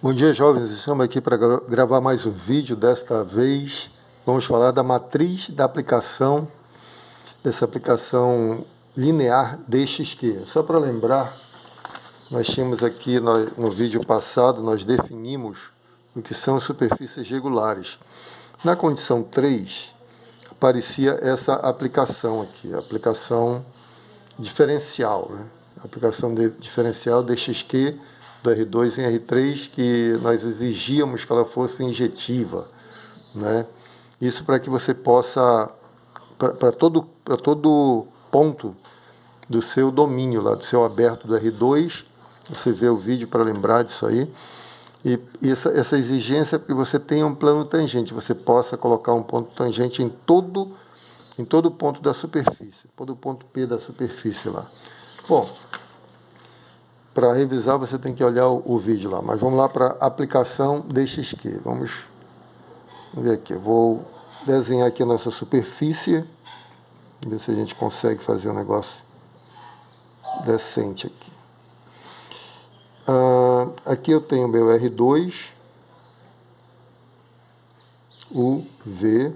Bom dia, jovens. Estamos aqui para gravar mais um vídeo. Desta vez, vamos falar da matriz da aplicação, dessa aplicação linear DXQ. Só para lembrar, nós tínhamos aqui no vídeo passado, nós definimos o que são superfícies regulares. Na condição 3, aparecia essa aplicação aqui, a aplicação diferencial, né? A aplicação diferencial DXQ do R2 em R3, que nós exigíamos que ela fosse injetiva, né? Isso para que você possa, para todo ponto do seu domínio, lá do seu aberto do R2, você vê o vídeo para lembrar disso aí, e essa exigência é que você tenha um plano tangente, você possa colocar um ponto tangente em todo ponto da superfície, todo ponto P da superfície lá. Bom, para revisar você tem que olhar o vídeo lá, mas vamos lá para a aplicação DXQ. Vamos ver aqui, eu vou desenhar aqui a nossa superfície, ver se a gente consegue fazer um negócio decente aqui. Aqui eu tenho meu R2, o V,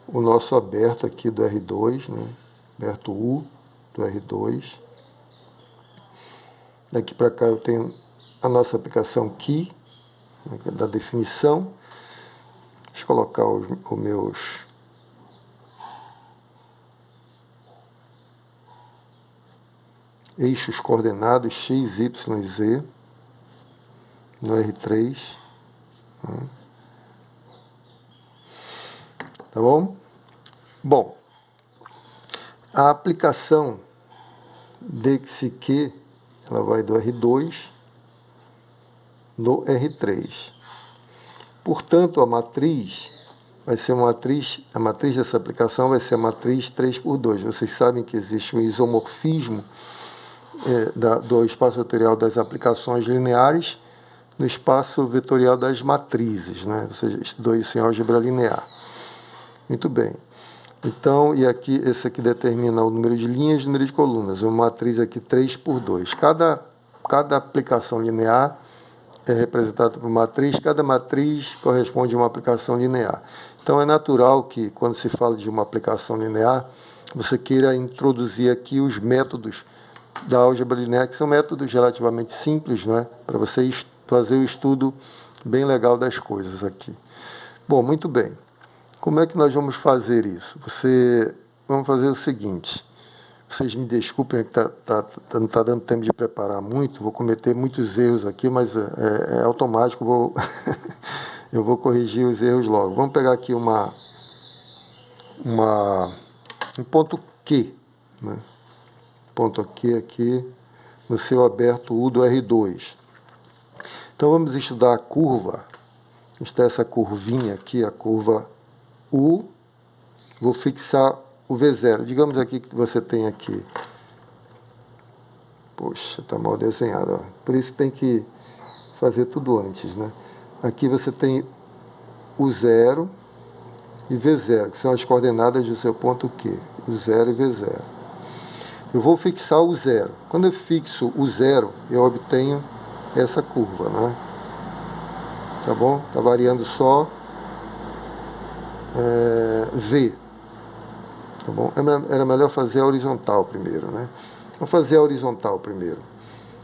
o nosso aberto aqui do R2, né? Aberto U do R2. Daqui para cá eu tenho a nossa aplicação Key, da definição. Deixa eu colocar os meus eixos coordenados X, Y, Z no R3. Tá bom? Bom, a aplicação DXQ, ela vai do R2 no R3. Portanto, a matriz vai ser uma matriz, a matriz dessa aplicação vai ser a matriz 3×2. Vocês sabem que existe um isomorfismo do espaço vetorial das aplicações lineares no espaço vetorial das matrizes, né? Você estudou isso em álgebra linear. Muito bem. Então, e aqui, esse aqui determina o número de linhas e o número de colunas. Uma matriz aqui 3×2. Cada aplicação linear é representada por matriz. Cada matriz corresponde a uma aplicação linear. Então, é natural que, quando se fala de uma aplicação linear, você queira introduzir aqui os métodos da álgebra linear, que são métodos relativamente simples, né? Para você fazer o estudo bem legal das coisas aqui. Bom, muito bem. Como é que nós vamos fazer isso? Vamos fazer o seguinte, vocês me desculpem que não está dando tempo de preparar muito, vou cometer muitos erros aqui, mas é automático, eu vou corrigir os erros logo. Vamos pegar aqui um ponto Q, né? Ponto Q aqui no seu aberto U do R2. Então vamos estudar a curva, estudar essa curvinha aqui, a curva U, vou fixar o V0. Digamos aqui que você tem aqui, poxa, está mal desenhado, ó. Por isso tem que fazer tudo antes, né? Aqui você tem o 0 e V0, que são as coordenadas do seu ponto Q, o 0 e V0. Eu vou fixar o 0. Quando eu fixo o 0, eu obtenho essa curva, né? Tá bom? Está variando só V, tá bom? Era melhor fazer a horizontal primeiro, né? Vou fazer a horizontal primeiro.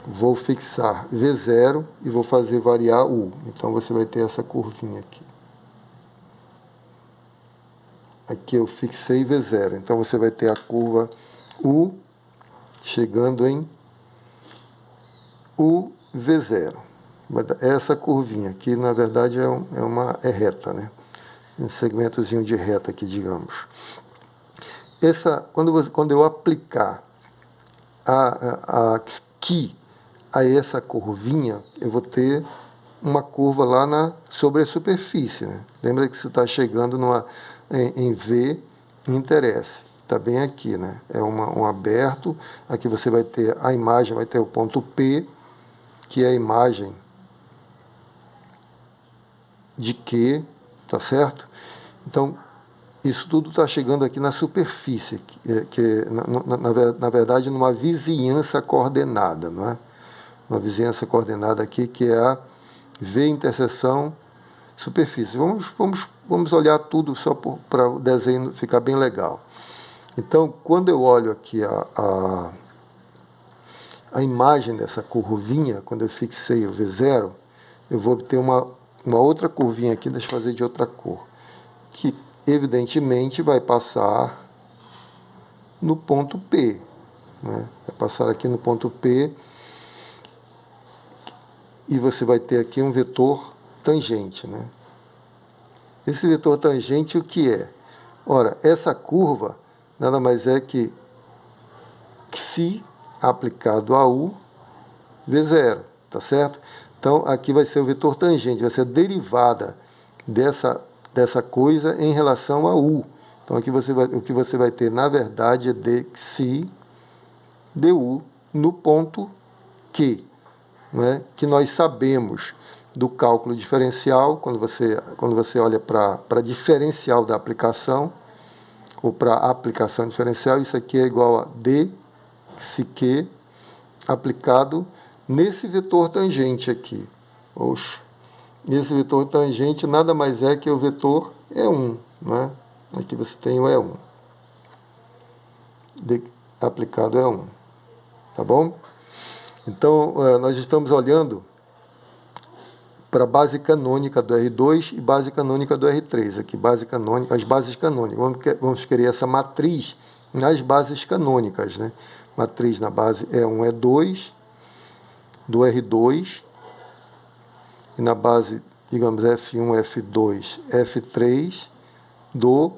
Vou fixar V0 e vou fazer variar U. Então você vai ter essa curvinha aqui. Aqui eu fixei V0. Então você vai ter a curva U chegando em UV0. Essa curvinha aqui, na verdade, é reta, né? Um segmentozinho de reta aqui, digamos. Quando eu aplicar a Key a essa curvinha, eu vou ter uma curva lá sobre a superfície, né? Lembra que você está chegando em V, interesse. Está bem aqui, né? É um aberto. Aqui você vai ter a imagem, vai ter o ponto P, que é a imagem de Q, tá certo? Então, isso tudo está chegando aqui na superfície, na verdade, numa vizinhança coordenada, não é? Uma vizinhança coordenada aqui, que é V interseção superfície. Vamos olhar tudo só para o desenho ficar bem legal. Então, quando eu olho aqui a imagem dessa curvinha, quando eu fixei o V0, eu vou obter uma outra curvinha aqui, deixa eu fazer de outra cor, que evidentemente vai passar no ponto P. Né? Vai passar aqui no ponto P e você vai ter aqui um vetor tangente. Né? Esse vetor tangente, o que é? Ora, essa curva nada mais é que xi aplicado a u, V0, tá certo? Então, aqui vai ser o vetor tangente, vai ser a derivada dessa coisa em relação a u. Então, aqui o que você vai ter, na verdade, é dxi du no ponto Q, né? Que nós sabemos do cálculo diferencial, quando você olha para diferencial da aplicação, ou para aplicação diferencial, isso aqui é igual a d psi q aplicado nesse vetor tangente aqui. Oxe, esse vetor tangente nada mais é que o vetor E1, né? Aqui você tem o E1. Aplicado E1. Tá bom? Então, nós estamos olhando para a base canônica do R2 e base canônica do R3. Aqui, base canônica, as bases canônicas. Vamos querer essa matriz nas bases canônicas, né? Matriz na base E1, E2, do R2, e na base, digamos, F1, F2, F3, do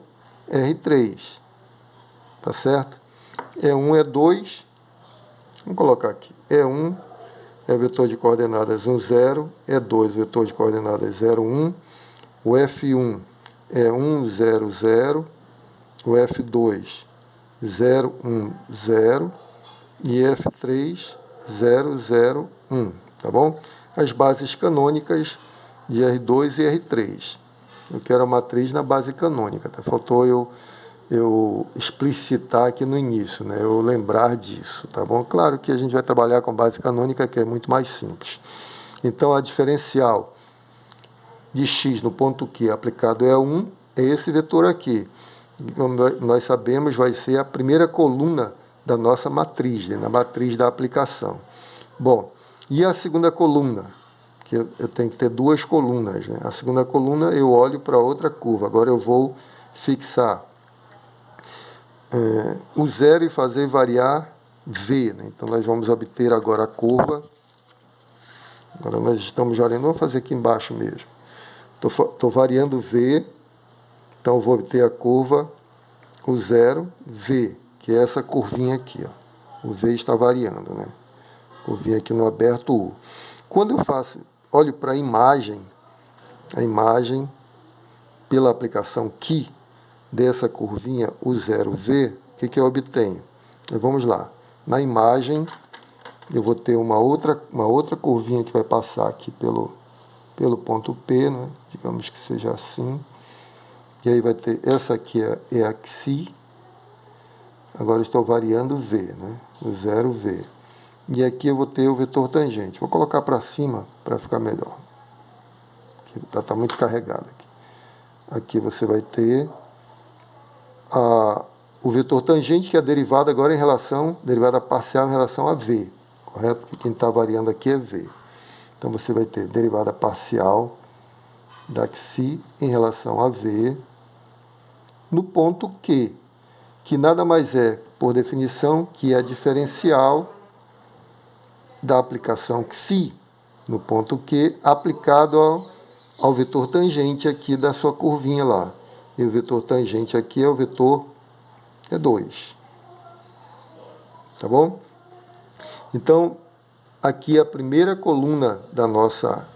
R3. Tá certo? E1, E2, vamos colocar aqui, E1 é o vetor de coordenadas 1, 0, E2, vetor de coordenadas 0, 1, o F1 é 1, 0, 0, o F2, 0, 1, 0, e F3, 0, 0, 1, tá bom? As bases canônicas de R2 e R3. Eu quero a matriz na base canônica, tá? Faltou eu explicitar aqui no início, né? Eu lembrar disso, tá bom? Claro que a gente vai trabalhar com base canônica, que é muito mais simples. Então, a diferencial de x no ponto Q aplicado é 1, é esse vetor aqui. Como nós sabemos, vai ser a primeira coluna da nossa matriz, né? Na matriz da aplicação. Bom, e a segunda coluna? Que eu tenho que ter duas colunas, né? A segunda coluna eu olho para outra curva. Agora eu vou fixar o zero e fazer variar V. Né? Então, nós vamos obter agora a curva. Agora nós estamos variando, vamos fazer aqui embaixo mesmo. Estou variando V, então eu vou obter a curva, o zero, V, que é essa curvinha aqui. Ó. O V está variando, né? Curvinha aqui no aberto U. Quando eu olho para a imagem pela aplicação Q, dessa curvinha, o 0V, o que eu obtenho? Então, vamos lá. Na imagem, eu vou ter uma outra curvinha que vai passar aqui pelo ponto P, né? Digamos que seja assim. E aí vai ter, essa aqui é a xi. Agora eu estou variando V, né? O 0V. E aqui eu vou ter o vetor tangente. Vou colocar para cima para ficar melhor. Está muito carregado aqui. Aqui você vai ter o vetor tangente, que é a derivada agora derivada parcial em relação a V, correto? Porque quem está variando aqui é V. Então, você vai ter derivada parcial da xi em relação a V no ponto Q, que nada mais é, por definição, que é a diferencial da aplicação xi no ponto Q aplicado ao vetor tangente aqui da sua curvinha lá. E o vetor tangente aqui é o vetor E2. Tá bom? Então, aqui é a primeira coluna da nossa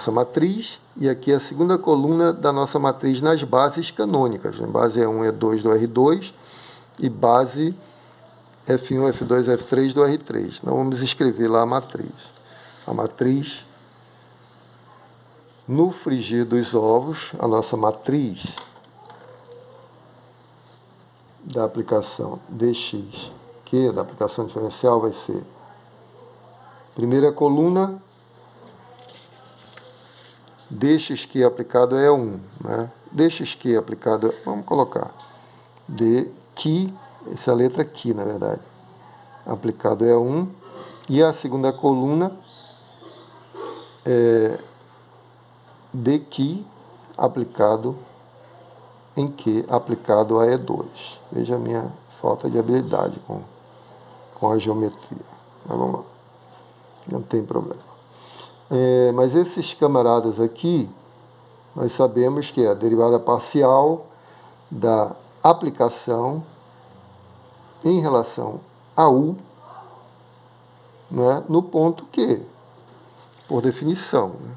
matriz, e aqui é a segunda coluna da nossa matriz nas bases canônicas. Né? Base E1, E2 do R2 e base F1, F2, F3 do R3. Então, vamos escrever lá a matriz. A matriz, no frigir dos ovos, a nossa matriz da aplicação dx, que da aplicação diferencial vai ser primeira coluna, dx aplicado é 1, né? Dx aplicado, vamos colocar, d que, essa é a letra que, na verdade, aplicado é 1, e a segunda coluna é d que aplicado em que aplicado a E2. Veja a minha falta de habilidade com a geometria. Mas vamos lá, não tem problema. Mas esses camaradas aqui, nós sabemos que é a derivada parcial da aplicação em relação a U, né, no ponto Q, por definição, né?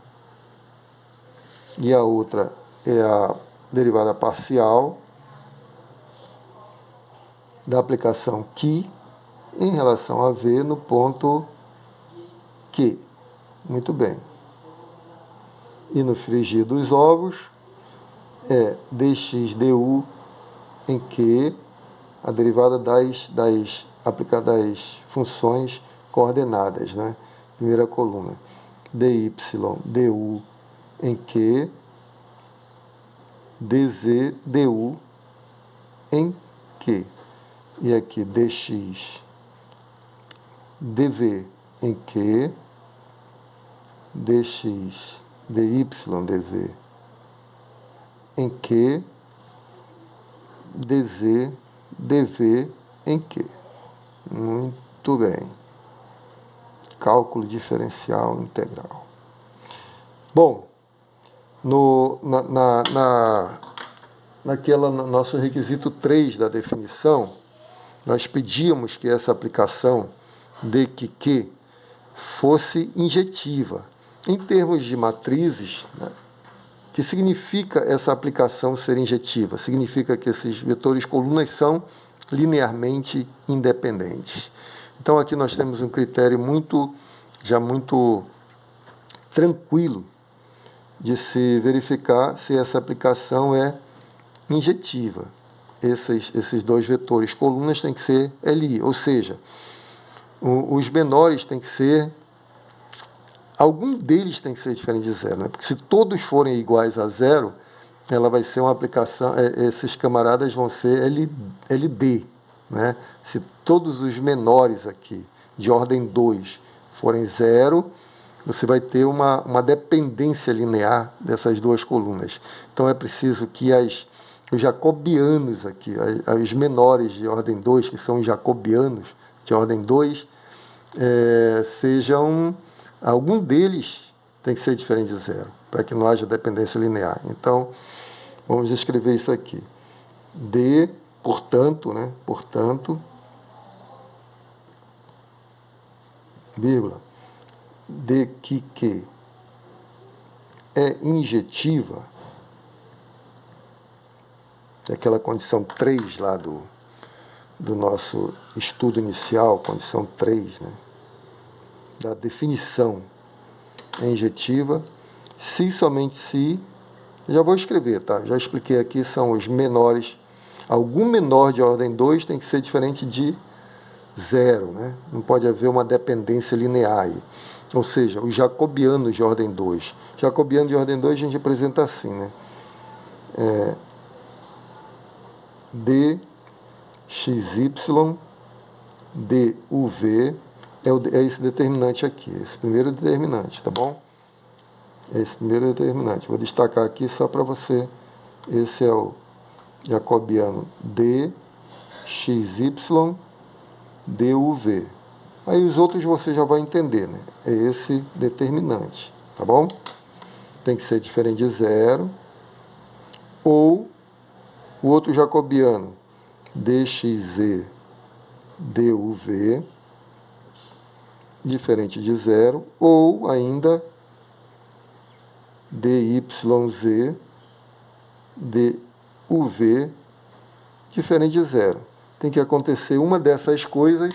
E a outra é a derivada parcial da aplicação Q em relação a V no ponto Q. Muito bem. E no frigir dos ovos é dx du em Q, a derivada das funções coordenadas, né? Primeira coluna. dy du em Q, dz du em Q. E aqui dx dv em Q, dx dy dv em Q, dz dv em Q. Muito bem. Cálculo diferencial integral. Bom, no nosso requisito 3 da definição, nós pedíamos que essa aplicação de que fosse injetiva. Em termos de matrizes, né, que significa essa aplicação ser injetiva? Significa que esses vetores colunas são linearmente independentes. Então aqui nós temos um critério muito tranquilo de se verificar se essa aplicação é injetiva. Esses dois vetores colunas têm que ser LI, ou seja, os menores têm que ser, algum deles tem que ser diferente de zero, né? Porque se todos forem iguais a zero, ela vai ser uma aplicação, esses camaradas vão ser LD, né? Se todos os menores aqui, de ordem 2, forem zero, você vai ter uma dependência linear dessas duas colunas. Então é preciso que os jacobianos aqui, os menores de ordem 2, que são os jacobianos de ordem 2, sejam, algum deles tem que ser diferente de zero, para que não haja dependência linear. Então, vamos escrever isso aqui. D, portanto, né? Portanto, vírgula, de que é injetiva, é aquela condição 3 lá do nosso estudo inicial, condição 3, né? Da definição é injetiva, se somente se, já vou escrever, tá? Já expliquei aqui, são os menores, algum menor de ordem 2 tem que ser diferente de zero, né? Não pode haver uma dependência linear aí. Ou seja, os jacobianos de ordem 2. Jacobiano de ordem 2 a gente apresenta assim, né? dxy duv é esse determinante aqui, esse primeiro determinante, tá bom? Esse primeiro determinante. Vou destacar aqui só para você. Esse é o jacobiano dxy duv. Aí os outros você já vai entender, né? É esse determinante, tá bom? Tem que ser diferente de zero. Ou o outro jacobiano, dxz duv, diferente de zero. Ou ainda dyz duv, diferente de zero. Tem que acontecer uma dessas coisas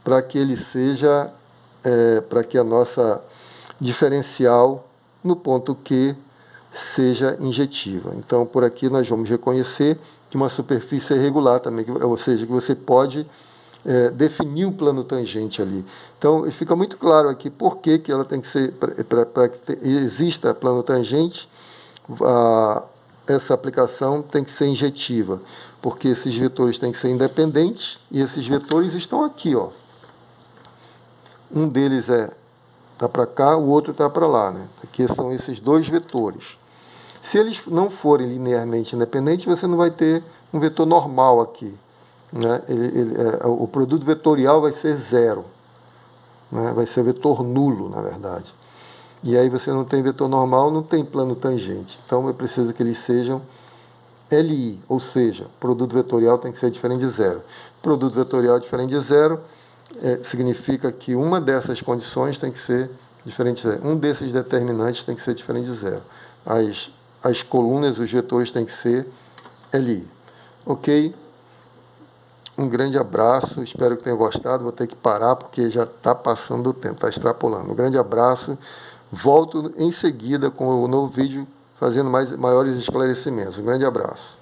para que ele seja, para que a nossa diferencial no ponto Q seja injetiva. Então, por aqui nós vamos reconhecer que uma superfície é irregular também, ou seja, que você pode definir o plano tangente ali. Então, fica muito claro aqui por que ela tem que ser, para que exista plano tangente, essa aplicação tem que ser injetiva, porque esses vetores têm que ser independentes, e esses vetores estão aqui, ó. Um deles está para cá, o outro está para lá, né? Aqui são esses dois vetores. Se eles não forem linearmente independentes, você não vai ter um vetor normal aqui, né? O produto vetorial vai ser zero, né? Vai ser vetor nulo, na verdade. E aí você não tem vetor normal, não tem plano tangente. Então é preciso que eles sejam LI, ou seja, produto vetorial tem que ser diferente de zero. Produto vetorial diferente de zero significa que uma dessas condições tem que ser diferente de zero. Um desses determinantes tem que ser diferente de zero. As colunas, os vetores têm que ser LI. Ok? Um grande abraço, espero que tenham gostado. Vou ter que parar porque já está passando o tempo, está extrapolando. Um grande abraço. Volto em seguida com o novo vídeo fazendo maiores esclarecimentos. Um grande abraço.